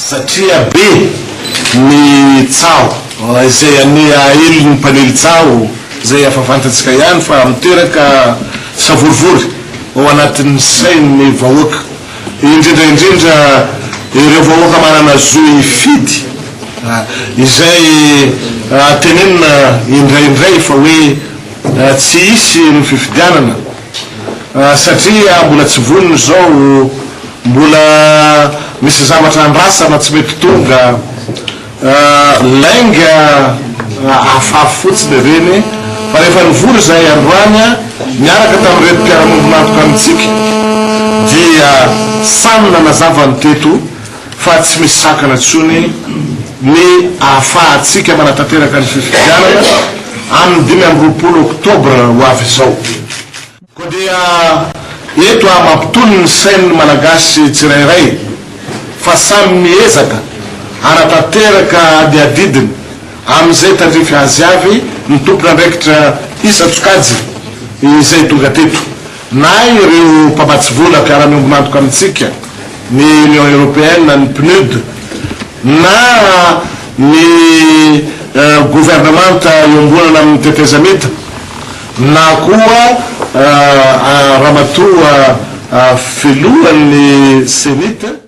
satria be ny tsao izay any aelo ny mpanely tsao zay afa fantatsika ihany fa miteraka savorivory ao anatin'ny sain'ny vahoaka indrindraindrindra ireo vahoaka manana zoy fidy izay tenenina indraindray fa hoe tsy isy ny fifidianana satria mbola tsy voniny zao mbola misy zavatra andrasana tsy mety tonga lainga afafy fotsiny reny fa rehefa nivory zay androany miaraka tamin'irety mpiaramonina antoka amitsika dia samy nanazavany teto fa tsy misy sakana tsony ny ahafahatsika manatanteraka ny fifidianana amin'ny 5 oktobra ho avy zao koa dia eto mampitony ny sain'ny malagasy tsirairay fa samy miezaka anatanteraka adiadidiny amin'izay tandrify azy avy ny tompona andraikitra isa-tsokajy izay tonga teto na ireo mpamatsy vola mpiara-miombonantoka amitsika ny Union Européenne ny PNUD na ny gouvernemanta iombonana amin'ny tetezamita na koa ramatoa filohan'ny senita